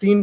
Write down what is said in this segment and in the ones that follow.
3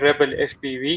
@rebelfpv।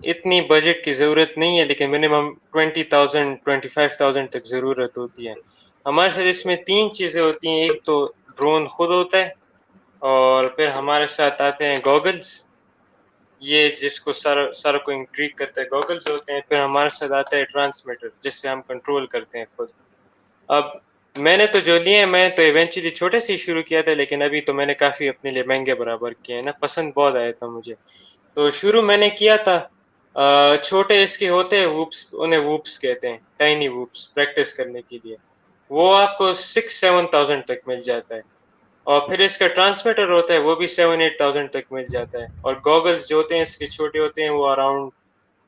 اتنی بجٹ کی ضرورت نہیں ہے، لیکن منیمم 20,000 25,000 تک ضرورت ہوتی ہے. ہمارے ساتھ اس میں 3 چیزیں ہوتی ہیں. ایک تو ڈرون خود ہوتا ہے، اور پھر ہمارے ساتھ آتے ہیں گوگلز، یہ جس کو سر کو انٹریگ کرتا ہے گوگلز ہوتے ہیں. پھر ہمارے ساتھ آتا ہے ٹرانسمیٹر، جس سے ہم کنٹرول کرتے ہیں خود. اب میں نے تو جو لیے ہیں، میں تو ایونچولی چھوٹے سے ہی شروع کیا تھا، لیکن ابھی تو میں نے کافی اپنے لیے مہنگے برابر کیے ہیں نا. پسند بہت آیا تھا مجھے. تو شروع میں نے کیا تھا چھوٹے اس کے ہوتے ہیں ووپس، انہیں ووپس کہتے ہیں، ٹائنی ووپس، پریکٹس کرنے کے لیے. وہ آپ کو 6-7,000 تک مل جاتا ہے. اور پھر اس کا ٹرانسمیٹر ہوتا ہے، وہ بھی 7-8,000 تک مل جاتا ہے. اور گوگلز جو ہوتے ہیں اس کے چھوٹے ہوتے ہیں، وہ اراؤنڈ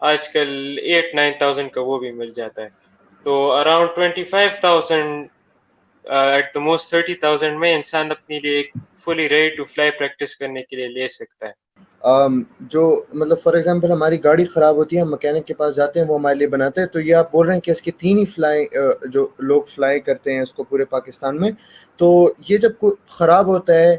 آج کل 8-9,000 کا وہ بھی مل جاتا ہے. تو اراؤنڈ 25,000 ایٹ دا موسٹ 30,000 میں انسان اپنے لیے ایک فلی ریڈی ٹو فلائی پریکٹس کرنے کے لیے لے سکتا ہے. جو مطلب فار ایگزامپل ہماری گاڑی خراب ہوتی ہے، ہم مکینک کے پاس جاتے ہیں، وہ ہمارے لیے بناتے ہیں. تو یہ آپ بول رہے ہیں کہ اس کی 3 ہی فلائی جو لوگ فلائی کرتے ہیں اس کو پورے پاکستان میں. تو یہ جب کوئی خراب ہوتا ہے،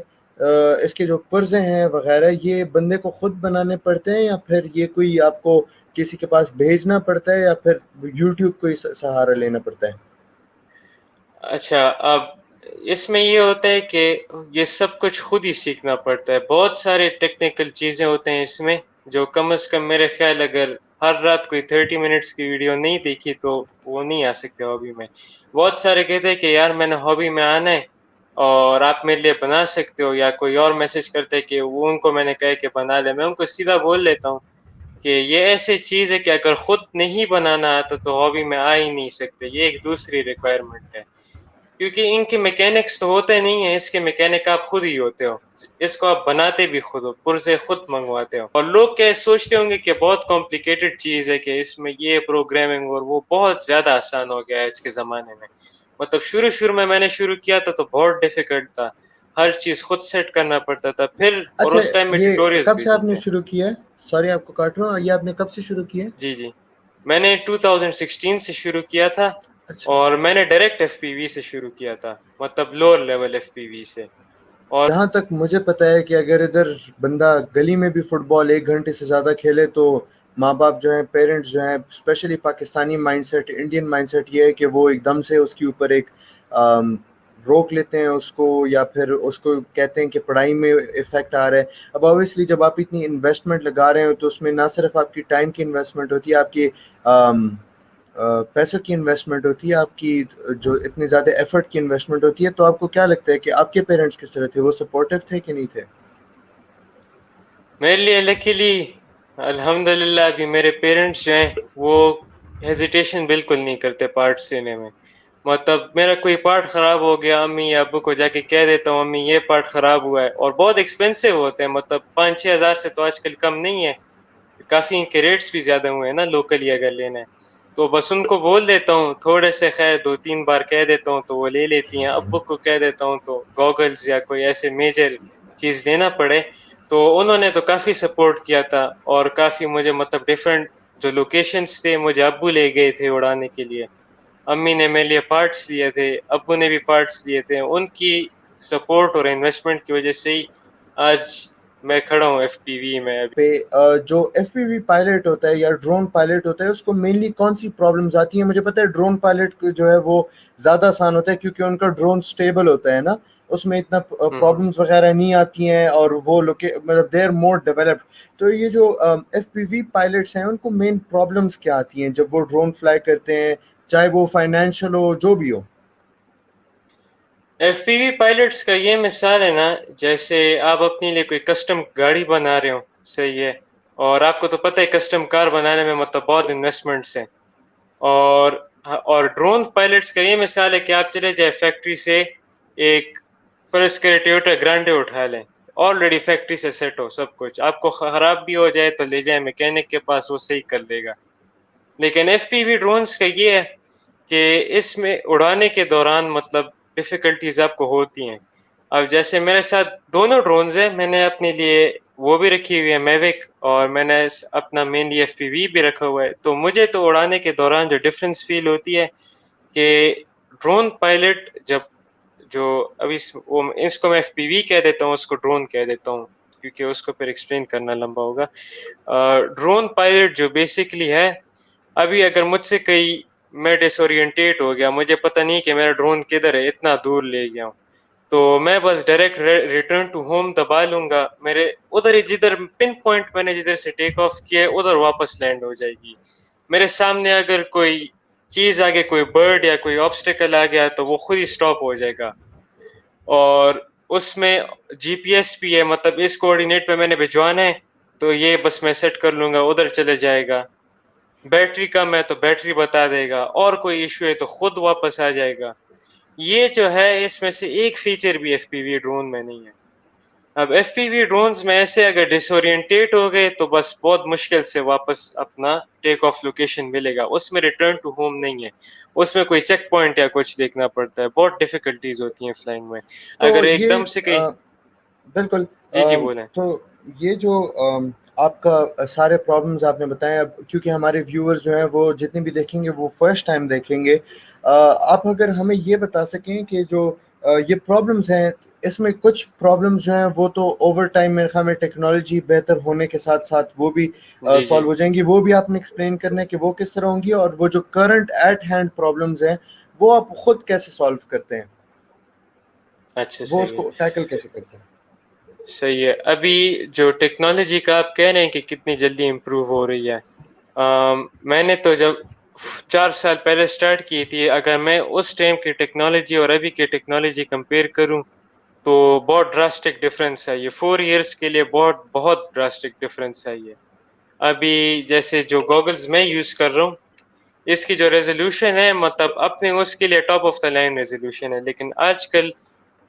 اس کے جو پرزے ہیں وغیرہ، یہ بندے کو خود بنانے پڑتے ہیں، یا پھر یہ کوئی آپ کو کسی کے پاس بھیجنا پڑتا ہے، یا پھر یوٹیوب کو ہی سہارا لینا پڑتا ہے؟ اچھا، اب اس میں یہ ہوتا ہے کہ یہ سب کچھ خود ہی سیکھنا پڑتا ہے. بہت سارے ٹیکنیکل چیزیں ہوتے ہیں اس میں، جو کم از کم میرے خیال اگر ہر رات کوئی 30 منٹس کی ویڈیو نہیں دیکھی تو وہ نہیں آ سکتے ہابی میں. بہت سارے کہتے ہیں کہ یار میں نے ہابی میں آنا ہے اور آپ میرے لیے بنا سکتے ہو، یا کوئی اور میسج کرتے کہ وہ ان کو میں نے کہا کہ بنا لے. میں ان کو سیدھا بول لیتا ہوں کہ یہ ایسی چیز ہے کہ اگر خود نہیں بنانا آتا تو ہابی میں آ ہی نہیں سکتے. یہ ایک دوسری ریکوائرمنٹ ہے، کیونکہ ان کے میکینکس تو ہوتے نہیں ہیں، اس کے میکینک آپ خود ہی ہوتے ہو. اس کو آپ بناتے بھی خود ہو، پرزے خود منگواتے ہو. اور لوگ کیا سوچتے ہوں گے کہ بہت کمپلیکیٹڈ چیز ہے، کہ اس میں یہ پروگرامنگ اور وہ. بہت زیادہ آسان ہو گیا ہے آج کے زمانے میں. مطلب شروع میں نے شروع کیا تھا تو بہت ڈیفیکلٹ تھا، ہر چیز خود سیٹ کرنا پڑتا تھا. پھر اور اچھا، اس ٹائم میں یہ ٹیوٹوریلز کب بھی سے نہیں آپ نے تھے. شروع کیا ہے؟ سوری آپ کو کاٹ رہا ہوں، یہ آپ نے کب سے شروع کیا ہے؟ جی میں نے 2016 سے شروع کیا تھا، اچھا، اور میں نے ڈائریکٹ ایف پی وی سے شروع کیا تھا، مطلب لوور لیول ایف پی وی سے. اور جہاں تک مجھے پتا ہے کہ اگر ادھر بندہ گلی میں بھی فٹ بال 1 گھنٹے سے زیادہ کھیلے تو ماں باپ جو ہیں، پیرنٹس جو ہیں، specially Pakistani mind set, Indian mind set یہ ہے کہ وہ ایک دم سے اس کے اوپر ایک روک لیتے ہیں اس کو، یا پھر اس کو کہتے ہیں کہ پڑھائی میں افیکٹ آ رہا ہے. اب اوبیسلی جب آپ اتنی انویسٹمنٹ لگا رہے ہو تو اس میں نہ صرف آپ کی ٹائم کی انویسٹمنٹ ہوتی ہے، آپ کی پیسوں کی انویسٹمنٹ ہوتی ہے، آپ کی جو اتنی زیادہ ایفرٹ کی انویسٹمنٹ ہوتی ہے. تو آپ کو کیا لگتا ہے کہ آپ کے پیرنٹس کس طرح تھے؟ وہ سپورٹیو تھے کہ نہیں تھے؟ میرے لیے لکیلی الحمد للہ ابھی میرے پیرنٹس جو ہیں وہ ہیزیٹیشن بالکل نہیں کرتے پارٹس لینے میں. مطلب میرا کوئی پارٹ خراب ہو گیا، امی یا ابو کو جا کے کہہ دیتا ہوں امی یہ پارٹ خراب ہوا ہے. اور بہت ایکسپینسو ہوتے ہیں، مطلب 5-6 ہزار سے تو آج کل کم نہیں ہے. کافی ان کے ریٹس بھی زیادہ ہوئے ہیں نا لوکلی اگر لینا ہے. تو بس ان کو بول دیتا ہوں تھوڑے سے، خیر 2-3 بار کہہ دیتا ہوں تو وہ لے لیتی ہیں. ابو کو کہہ دیتا ہوں تو گوگلز یا کوئی ایسے میجر چیز لینا پڑے تو انہوں نے تو کافی سپورٹ کیا تھا. اور کافی مجھے مطلب ڈیفرنٹ جو لوکیشنز تھے مجھے ابو لے گئے تھے اڑانے کے لیے. امی نے میرے لیے پارٹس لیے تھے، ابو نے بھی پارٹس لیے تھے. ان کی سپورٹ اور انویسٹمنٹ کی وجہ سے ہی آج میں کھڑا ہوں ایف پی وی میں. پہ جو ایف پی وی پائلٹ ہوتا ہے یا ڈرون پائلٹ ہوتا ہے، اس کو مینلی کون سی پرابلمز آتی ہیں؟ مجھے پتا ہے ڈرون پائلٹ جو ہے وہ زیادہ آسان ہوتا ہے کیونکہ ان کا ڈرون سٹیبل ہوتا ہے نا، اس میں اتنا پرابلمز وغیرہ نہیں آتی ہیں، اور وہ مطلب دے آر مور ڈیولپڈ. تو یہ جو ایف پی وی پائلٹس ہیں ان کو مین پرابلمز کیا آتی ہیں جب وہ ڈرون فلائی کرتے ہیں، چاہے وہ فائنینشیل ہو جو بھی ہو؟ ایف پی وی پائلٹس کا یہ مثال ہے نا، جیسے آپ اپنے لیے کوئی کسٹم گاڑی بنا رہے ہو، صحیح ہے، اور آپ کو تو پتہ ہے کسٹم کار بنانے میں مطلب بہت انویسٹمنٹس ہیں. اور ڈرون پائلٹس کا یہ مثال ہے کہ آپ چلے جائے فیکٹری سے ایک فرض کرے ٹویوٹا گرانڈے اٹھا لیں، آلریڈی فیکٹری سے سیٹ ہو سب کچھ، آپ کو خراب بھی ہو جائے تو لے جائیں میکینک کے پاس، وہ صحیح کر لے گا. لیکن ایف پی وی ڈرونز کا یہ ہے کہ اس میں اڑانے کے دوران مطلب ڈیفیکلٹیز آپ کو ہوتی ہیں. اب جیسے میرے ساتھ دونوں ڈرونز ہیں، میں نے اپنے لیے وہ بھی رکھی ہوئی ہے میوک، اور میں نے اپنا مینلی ایف پی وی بھی رکھا ہوا ہے. تو مجھے تو اڑانے کے دوران جو ڈفرینس فیل ہوتی ہے کہ ڈرون پائلٹ جب جو ابھی اس کو میں ایف پی وی کہہ دیتا ہوں، اس کو ڈرون کہہ دیتا ہوں. کیونکہ اس کو پھر ایکسپلین کرنا لمبا ہوگا. ڈرون پائلٹ جو بیسکلی ہے, ابھی اگر مجھ سے کئی میں ڈس اورینٹیٹ ہو گیا, مجھے پتہ نہیں کہ میرا ڈرون کدھر ہے, اتنا دور لے گیا ہوں, تو میں بس ڈائریکٹ ریٹرن ٹو ہوم دبا لوں گا, میرے ادھر ہی جدھر پن پوائنٹ میں نے جدھر سے ٹیک آف کیا ادھر واپس لینڈ ہو جائے گی. میرے سامنے اگر کوئی چیز آگے, کوئی برڈ یا کوئی آبسٹیکل آ گیا تو وہ خود ہی اسٹاپ ہو جائے گا. اور اس میں جی پی ایس بھی ہے, مطلب اس کوآرڈینیٹ پہ میں نے بھجوانا ہے تو یہ بس میں سیٹ کر لوں گا, ادھر چلے جائے گا. بیٹری کم ہے تو بیٹری بتا دے گا, اور کوئی ایشو ہے تو خود واپس آ جائے گا. یہ جو ہے اس میں سے ایک فیچر بھی ایف پی وی ڈرون میں نہیں ہے. اب ایف پی وی ڈرونز میں ایسے اگر ڈس اورینٹیٹ ہو گئے تو بس بہت مشکل سے واپس اپنا ٹیک آف لوکیشن ملے گا. اس میں ریٹرن ٹو ہوم نہیں ہے, اس میں کوئی چیک پوائنٹ یا کچھ دیکھنا پڑتا ہے, بہت ڈیفیکلٹیز ہوتی ہیں فلائنگ میں. تو اگر ایک یہ دم سے کہیں, بالکل جی جی بولیں. تو یہ جو آپ کا سارے پرابلمز آپ نے بتائے, اب کیونکہ ہمارے ویورز جو ہیں وہ جتنے بھی دیکھیں گے وہ فرسٹ ٹائم دیکھیں گے, آپ اگر ہمیں یہ بتا سکیں کہ جو یہ پرابلمز ہیں, اس میں کچھ پرابلمز جو ہیں وہ تو اوور ٹائم میرے خیال میں ٹیکنالوجی بہتر ہونے کے ساتھ ساتھ وہ بھی جی جی سالو ہو جائیں گی, وہ بھی آپ نے ایکسپلین کرنا ہے کہ وہ کس طرح ہوں گی, اور وہ جو کرنٹ ایٹ ہینڈ پرابلمز ہیں وہ آپ خود کیسے سالو کرتے ہیں, اچھا وہ اس صحیح ہے. کو ٹیکل کیسے کرتے ہیں. صحیح ہے. ابھی جو ٹیکنالوجی کا آپ کہہ رہے ہیں کہ کتنی جلدی امپروو ہو رہی ہے, میں نے تو جب 4 سال پہلے سٹارٹ کی تھی, اگر میں اس ٹائم کی ٹیکنالوجی اور ابھی کی ٹیکنالوجی کمپیئر کروں تو بہت ڈراسٹک ڈفرینس ہے. یہ 4 ایئرس کے لیے بہت بہت ڈراسٹک ڈفرینس ہے. یہ ابھی جیسے جو گوگلز میں یوز کر رہا ہوں, اس کی جو ریزولوشن ہے مطلب اپنے اس کے لیے top of the line resolution ہے, لیکن آج کل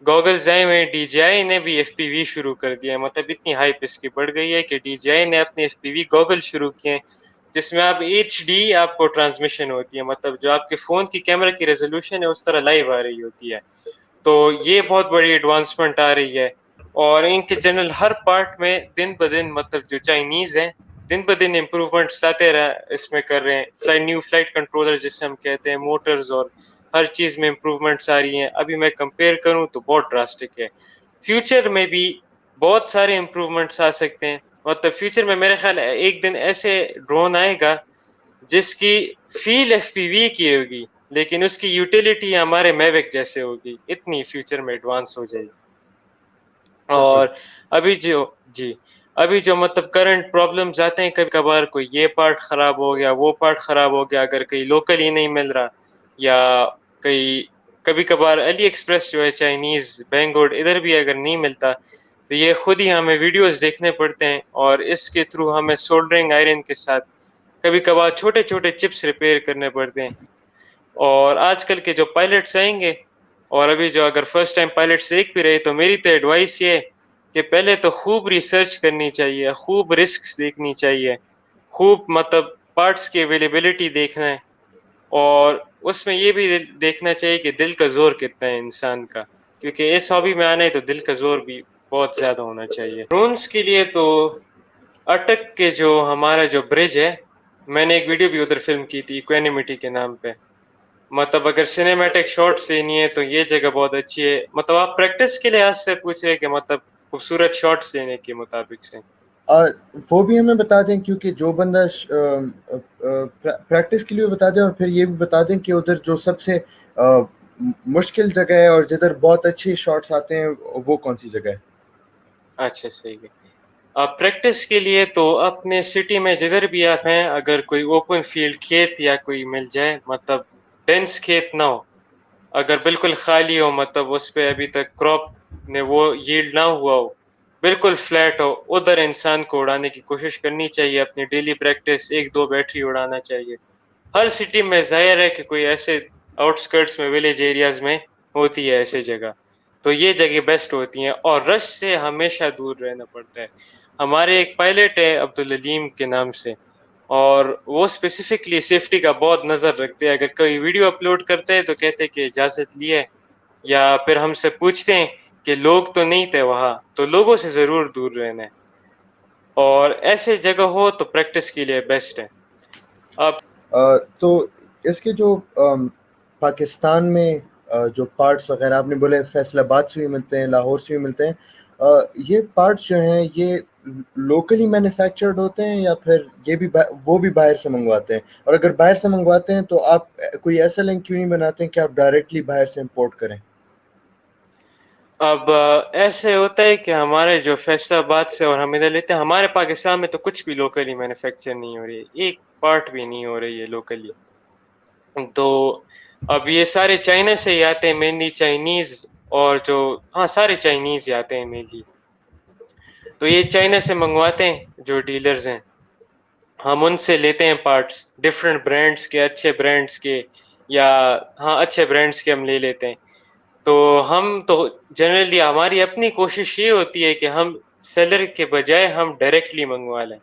گوگلز آئے ہوئے, ڈی جی آئی نے بھی ایف پی وی شروع کر دیا ہے. مطلب اتنی ہائپ اس کی بڑھ گئی ہے کہ ڈی جی آئی نے اپنے ایف پی وی گوگل شروع کیے, جس میں آپ ایچ ڈی آپ کو ٹرانسمیشن ہوتی ہے, مطلب جو آپ کے فون کی کیمرہ کی ریزولوشن ہے اس طرح لائیو آ رہی ہوتی ہے. تو یہ بہت بڑی ایڈوانسمنٹ آ رہی ہے. اور ان کے جنرل ہر پارٹ میں دن بدن, مطلب جو چائنیز ہیں دن بدن امپروومنٹس لاتے اس میں کر رہے ہیں. نیو فلائٹ کنٹرولر جسے ہم کہتے ہیں, موٹرز اور ہر چیز میں امپروومنٹس آ رہی ہیں. ابھی میں کمپیئر کروں تو بہت ڈراسٹک ہے. فیوچر میں بھی بہت سارے امپروومنٹس آ سکتے ہیں. مطلب فیوچر میں میرے خیال ایک دن ایسے ڈرون آئے گا جس کی فیل ایف پی وی کی ہوگی, لیکن اس کی یوٹیلیٹی ہمارے میوک جیسے ہوگی. اتنی فیوچر میں ایڈوانس ہو جائے گی. بالکل. اور ابھی جو مطلب کرنٹ پرابلمز آتے ہیں, کبھی کبھار کوئی یہ پارٹ خراب ہو گیا, وہ پارٹ خراب ہو گیا, اگر کہیں لوکل ہی نہیں مل رہا, یا کبھی کبھار علی ایکسپریس جو ہے چائنیز بینگلور ادھر بھی اگر نہیں ملتا تو یہ خود ہی ہمیں ویڈیوز دیکھنے پڑتے ہیں, اور اس کے تھرو ہمیں سولڈرنگ آئرن کے ساتھ کبھی کبھار چھوٹے چھوٹے چپس ریپیئر کرنے پڑتے ہیں. اور آج کل کے جو پائلٹس آئیں گے, اور ابھی جو اگر فرسٹ ٹائم پائلٹس دیکھ بھی رہے, تو میری تو ایڈوائس یہ کہ پہلے تو خوب ریسرچ کرنی چاہیے, خوب رسکس دیکھنی چاہیے, خوب مطلب پارٹس کی اویلیبلٹی دیکھنا ہے, اور اس میں یہ بھی دیکھنا چاہیے کہ دل کا زور کتنا ہے انسان کا, کیونکہ اس ہابی میں آنا ہے تو دل کا زور بھی بہت زیادہ ہونا چاہیے. ڈرونس کے لیے تو اٹک کے جو ہمارا جو برج ہے, میں نے ایک ویڈیو بھی ادھر فلم کی تھی ایکوینیمیٹی کے نام پہ. مطلب اگر سنیمیٹک شاٹس لینی ہے تو یہ جگہ بہت اچھی ہے. مطلب آپ پریکٹس کے لحاظ سے پوچھ رہے کہ مطلب خوبصورت شاٹس لینے کے مطابق سے, وہ بھی ہمیں بتا دیں, کیونکہ جو بندہ پریکٹس کے لیے بتا دیں, اور پھر یہ بھی بتا دیں کہ ادھر جو سب سے مشکل جگہ ہے اور جدھر بہت اچھی شاٹس آتے ہیں وہ کون سی جگہ ہے. اچھا صحیح ہے. آپ پریکٹس کے لیے تو اپنے سٹی میں جدھر بھی آپ ہیں, اگر کوئی اوپن فیلڈ کھیت یا کوئی مل جائے, مطلب ڈینس کھیت نہ ہو, اگر بالکل خالی ہو, مطلب اس پہ ابھی تک کراپ نے وہ ییلڈ نہ ہوا ہو, بالکل فلیٹ ہو, ادھر انسان کو اڑانے کی کوشش کرنی چاہیے. اپنی ڈیلی پریکٹس 1-2 بیٹری اڑانا چاہیے. ہر سٹی میں ظاہر ہے کہ کوئی ایسے آؤٹ اسکرٹس میں, ولیج ایریاز میں ہوتی ہے ایسی جگہ, تو یہ جگہ بیسٹ ہوتی ہیں. اور رش سے ہمیشہ دور رہنا پڑتا ہے. ہمارے ایک پائلٹ ہے عبدالعلیم کے نام سے, اور وہ اسپیسیفکلی سیفٹی کا بہت نظر رکھتے ہیں. اگر کوئی ویڈیو اپلوڈ کرتے ہیں تو کہتے کہ اجازت لیے, یا پھر ہم سے پوچھتے ہیں کہ لوگ تو نہیں تھے وہاں, تو لوگوں سے ضرور دور رہنا ہے. اور ایسے جگہ ہو تو پریکٹس کے لیے بیسٹ ہے. آپ تو اس کے جو پاکستان میں جو پارٹس وغیرہ آپ نے بولے فیصل آباد سے بھی ملتے ہیں, لاہور سے بھی ملتے ہیں, یہ پارٹس جو ہیں یہ لوکلی مینوفیکچرڈ ہوتے ہیں یا پھر یہ بھی وہ بھی باہر سے منگواتے ہیں؟ اور اگر باہر سے منگواتے ہیں تو آپ کوئی ایسا لنک کیوں نہیں بناتے ہیں کہ آپ ڈائریکٹلی باہر سے امپورٹ کریں؟ اب ایسے ہوتا ہے کہ ہمارے جو فیصل آباد سے اور ہم ادھر لیتے ہیں، ہمارے پاکستان میں تو کچھ بھی لوکلی مینوفیکچر نہیں ہو رہی ہے، ایک پارٹ بھی نہیں ہو رہی ہے لوکلی. تو اب یہ سارے چائنا سے ہی آتے ہیں مینلی، چائنیز اور جو سارے چائنیز ہی آتے ہیں مینلی. تو یہ چائنا سے منگواتے ہیں جو ڈیلرز ہیں، ہم ان سے لیتے ہیں پارٹس ڈفرینٹ برانڈس کے، اچھے برانڈس کے، یا اچھے برانڈس کے ہم لے لیتے ہیں. تو ہم تو جنرلی ہماری اپنی کوشش یہ ہوتی ہے کہ ہم سیلر کے بجائے ہم ڈائریکٹلی منگوا لیں،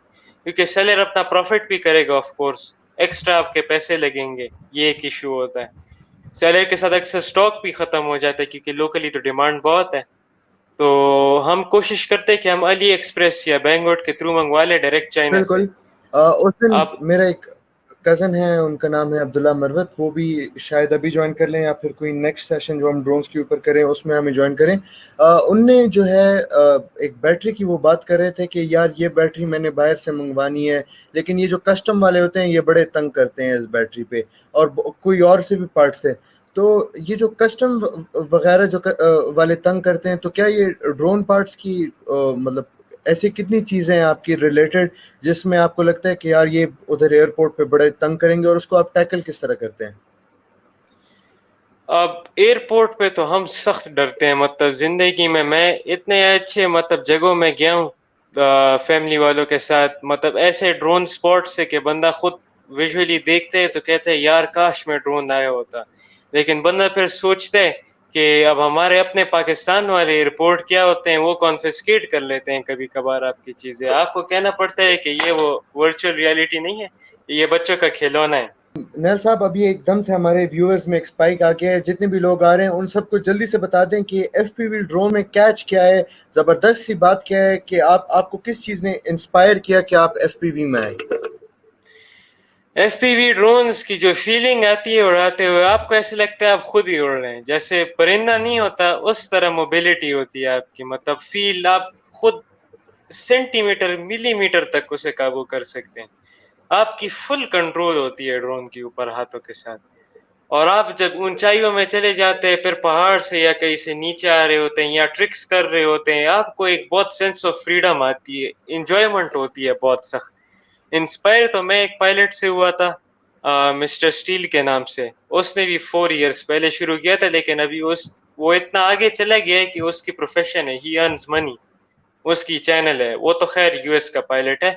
کیونکہ سیلر اپنا پروفٹ بھی کرے گا، آف کورس ایکسٹرا آپ کے پیسے لگیں گے، یہ ایک ایشو ہوتا ہے. سیلر کے ساتھ اکثر اسٹاک بھی ختم ہو جاتا ہے کیونکہ لوکلی تو ڈیمانڈ بہت ہے. تو ہم کوشش کرتے ہیں کہ ہم علی ایکسپریس یا بینگوٹ کے تھرو منگوا لیں ڈائریکٹ چائنا سے. بالکل. اس دن آپ میرا ایک کزن ہے، ان کا نام ہے عبداللہ مروت، وہ بھی شاید ابھی جوائن کر لیں یا پھر کوئی نیکسٹ سیشن جو ہم ڈرونز کے اوپر کریں اس میں ہمیں جوائن کریں. ان نے جو ہے ایک بیٹری کی وہ بات کر رہے تھے کہ یار یہ بیٹری میں نے باہر سے منگوانی ہے، لیکن یہ جو کسٹم والے ہوتے ہیں یہ بڑے تنگ کرتے ہیں اس بیٹری پہ، اور کوئی اور سے بھی پارٹس تھے. تو یہ جو کسٹم وغیرہ جو والے تنگ کرتے ہیں، تو کیا یہ ڈرون پارٹس کی مطلب ایسی کتنی چیزیں ہیں آپ کی ریلیٹڈ جس میں آپ کو لگتا ہے کہ یار یہ ادھر ایئرپورٹ پہ بڑے تنگ کریں گے، اور اس کو آپ ٹیکل کس طرح کرتے ہیں؟ اب ایئرپورٹ پہ تو ہم سخت ڈرتے ہیں، مطلب زندگی میں اتنے اچھے مطلب جگہوں میں گیا ہوں فیملی والوں کے ساتھ، مطلب ایسے ڈرون سپاٹ سے کہ بندہ خود ویژولی دیکھتے تو کہتے ہیں یار کاش میں ڈرون آیا ہوتا. لیکن بندہ پھر سوچتے ہے کہ اب ہمارے اپنے پاکستان والے ایئرپورٹ کیا ہوتے ہیں، وہ کانفiscate کر لیتے ہیں کبھی کبھار آپ کی چیزیں. آپ کو کہنا پڑتا ہے کہ یہ وہ ورچوئل ریالٹی نہیں ہے، یہ بچوں کا کھلونا ہے. نیل صاحب ابھی ایک دم سے ہمارے ویورز میں ایک اسپائک آ گیا ہے، جتنے بھی لوگ آ رہے ہیں ان سب کو جلدی سے بتا دیں کہ ایف پی وی ڈرون میں کیچ کیا ہے، زبردست سی بات کیا ہے، کہ آپ کو کس چیز نے انسپائر کیا کہ آپ ایف پی وی میں آئے؟ ایف پی وی ڈرونز کی جو فیلنگ آتی ہے اڑاتے ہوئے، آپ کو ایسے لگتا ہے آپ خود ہی اڑ رہے ہیں، جیسے پرندہ نہیں ہوتا اس طرح موبیلٹی ہوتی ہے آپ کی، مطلب فیل آپ خود سینٹی میٹر ملی میٹر تک اسے قابو کر سکتے ہیں. آپ کی فل کنٹرول ہوتی ہے ڈرون کے اوپر ہاتھوں کے ساتھ. اور آپ جب اونچائیوں میں چلے جاتے ہیں، پھر پہاڑ سے یا کہیں سے نیچے آ رہے ہوتے ہیں یا ٹرکس کر رہے ہوتے ہیں، آپ کو ایک بہت سینس آف فریڈم آتی ہے، انجوائمنٹ ہوتی ہے بہت سخت. انسپائر تو میں ایک پائلٹ سے ہوا تھا مسٹر اسٹیل کے نام سے، اس نے بھی 4 ایئرس پہلے شروع کیا تھا، لیکن ابھی وہ اتنا آگے چلا گیا ہے کہ اس کی پروفیشن ہے، ہی ارنز منی، اس کی چینل ہے. وہ تو خیر یو ایس کا پائلٹ ہے،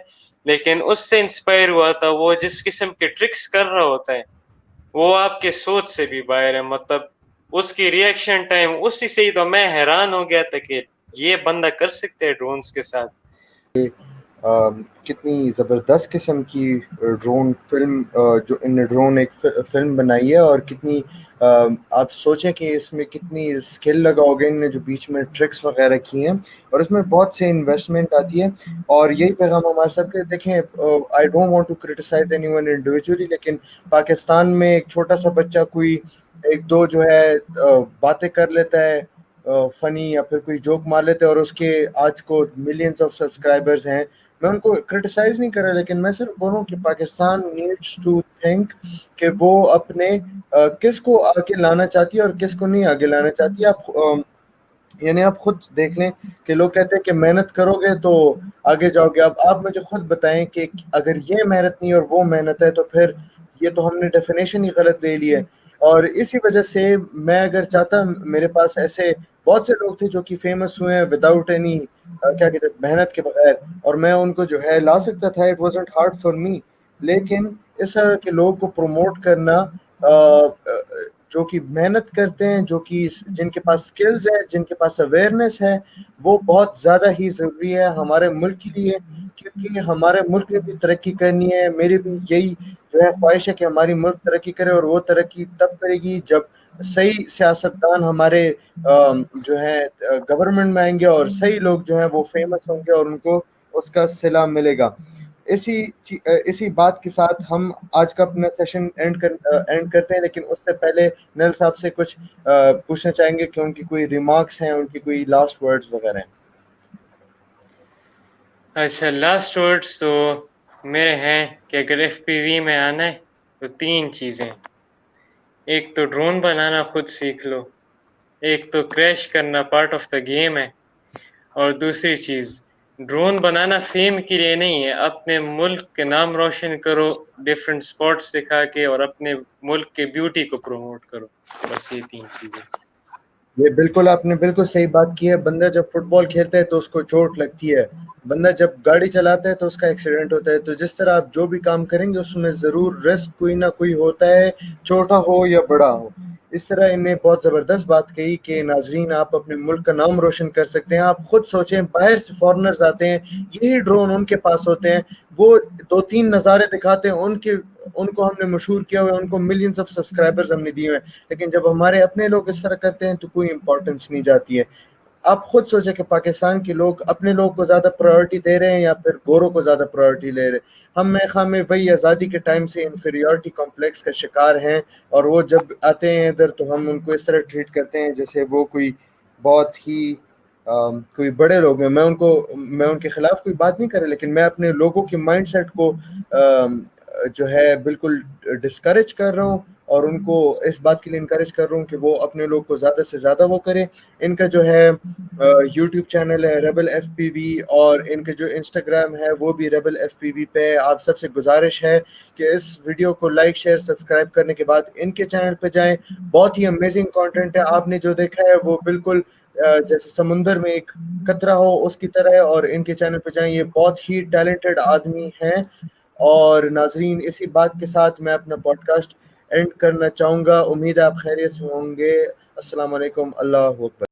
لیکن اس سے انسپائر ہوا تھا. وہ جس قسم کے ٹرکس کر رہا ہوتا ہے وہ آپ کے سوچ سے بھی باہر ہے، مطلب اس کی ریئیکشن ٹائم اسی سے ہی تو میں حیران ہو گیا تھا کہ یہ بندہ کر سکتے ہیں ڈرونز کے ساتھ. کتنی زبردست قسم کی ڈرون فلم، جو ان نے ڈرون ایک فلم بنائی ہے، اور کتنی آپ سوچیں کہ اس میں کتنی اسکل لگا ہوگا ان نے جو بیچ میں ٹرکس وغیرہ کی ہیں، اور اس میں بہت سے انویسٹمنٹ آتی ہے. اور یہی پیغام ہمارے سب کے، دیکھیں I don't want to criticize anyone individually, لیکن پاکستان میں ایک چھوٹا سا بچہ کوئی ایک دو جو ہے باتیں کر لیتا ہے فنی، یا پھر کوئی جوک مار لیتے ہیں، اور اس کے آج کو ملینز آف سبسکرائبرز ہیں. میں ان کو کرٹیسائز نہیں کر رہا، لیکن میں صرف بولوں کہ پاکستان نیڈس ٹو تھنک کہ وہ اپنے کس کو آگے لانا چاہتی ہے اور کس کو نہیں آگے لانا چاہتی ہے. یعنی آپ خود دیکھ لیں کہ لوگ کہتے ہیں کہ محنت کرو گے تو آگے جاؤ گے. اب آپ مجھے خود بتائیں کہ اگر یہ محنت نہیں اور وہ محنت ہے، تو پھر یہ تو ہم نے ڈیفینیشن ہی غلط لے لی ہے. اور اسی وجہ سے میں اگر چاہتا، میرے پاس ایسے بہت سے لوگ تھے جو کہ فیمس ہوئے ہیں وداؤٹ اینی کیا کہتے ہیں محنت کے بغیر، اور میں ان کو جو ہے لا سکتا تھا. It wasn't hard for me. لیکن اس طرح کے لوگ کو پروموٹ کرنا جو کہ محنت کرتے ہیں، جو کہ جن کے پاس سکلز ہے، جن کے پاس اویئرنیس ہے، وہ بہت زیادہ ہی ضروری ہے ہمارے ملک کے لیے. کیونکہ ہمارے ملک نے بھی ترقی کرنی ہے. میری بھی یہی جو ہے خواہش ہے کہ ہماری ملک ترقی کرے، اور وہ ترقی تب کرے گی جب صحیح سیاستدان ہمارے جو ہے گورنمنٹ میں آئیں گے، اور صحیح لوگ جو ہیں وہ فیمس ہوں گے اور ان کو اس کا صلہ ملے گا. اسی بات کے ساتھ ہم آج کا اپنا سیشن اینڈ کرتے ہیں، لیکن اس سے پہلے نیل صاحب سے کچھ پوچھنا چاہیں گے کہ ان کی کوئی ریمارکس ہیں، ان کی کوئی لاسٹ ورڈز وغیرہ ہیں. اچھا لاسٹ ورڈس تو میرے ہیں کہ اگر ایف پی وی میں آنا ہے تو 3 چیزیں، ایک تو ڈرون بنانا خود سیکھ لو، ایک تو کریش کرنا پارٹ آف دا گیم ہے، اور دوسری چیز ڈرون بنانا فیم کے لیے نہیں ہے، اپنے ملک کے نام روشن کرو ڈفرینٹ اسپاٹس دکھا کے، اور اپنے ملک کے بیوٹی کو پروموٹ کرو. بس یہ 3 چیزیں. یہ بالکل آپ نے بالکل صحیح بات کی ہے. بندہ جب فٹ بال کھیلتا ہے تو اس کو چوٹ لگتی ہے، بندہ جب گاڑی چلاتا ہے تو اس کا ایکسیڈنٹ ہوتا ہے. تو جس طرح آپ جو بھی کام کریں گے اس میں ضرور رسک کوئی نہ کوئی ہوتا ہے، چھوٹا ہو یا بڑا ہو. اس طرح انہیں بہت زبردست بات کہی کہ ناظرین آپ اپنے ملک کا نام روشن کر سکتے ہیں. آپ خود سوچیں، باہر سے فارنرز آتے ہیں، یہی ڈرون ان کے پاس ہوتے ہیں، وہ 2-3 نظارے دکھاتے ہیں، ان کو ہم نے مشہور کیا ہوا ہے، ان کو ملینز آف سبسکرائبرز ہم نے دیے ہوئے ہیں. لیکن جب ہمارے اپنے لوگ اس طرح کرتے ہیں تو کوئی امپورٹنس نہیں جاتی ہے. آپ خود سوچیں کہ پاکستان کے لوگ اپنے لوگ کو زیادہ پرائیورٹی دے رہے ہیں یا پھر گوروں کو زیادہ پرائیورٹی لے رہے ہیں. ہم میں خواہ وہی آزادی کے ٹائم سے انفیریورٹی کمپلیکس کا شکار ہیں، اور وہ جب آتے ہیں ادھر تو ہم ان کو اس طرح ٹریٹ کرتے ہیں جیسے وہ کوئی بہت ہی کوئی بڑے لوگ ہیں. میں ان کے خلاف کوئی بات نہیں کر رہا، لیکن میں اپنے لوگوں کے مائنڈ سیٹ کو جو ہے بالکل ڈسکریج کر رہا ہوں، اور ان کو اس بات کے لیے انکریج کر رہا ہوں کہ وہ اپنے لوگ کو زیادہ سے زیادہ وہ کریں. ان کا جو ہے یوٹیوب چینل ہے ریبل ایف پی وی، اور ان کا جو انسٹاگرام ہے وہ بھی ریبل ایف پی وی پہ. آپ سب سے گزارش ہے کہ اس ویڈیو کو لائک شیئر سبسکرائب کرنے کے بعد ان کے چینل پہ جائیں. بہت ہی امیزنگ کانٹینٹ ہے. آپ نے جو دیکھا ہے وہ بالکل جیسے سمندر میں ایک قطرہ ہو اس کی طرح ہے، اور ان کے چینل پہ جائیں. یہ بہت ہی ٹیلنٹڈ آدمی ہیں. اور ناظرین اسی بات کے ساتھ میں اپنا پوڈ کاسٹ اینڈ کرنا چاہوں گا. امید ہے آپ خیریت سے ہوں گے. السلام علیکم. اللہ اکبر.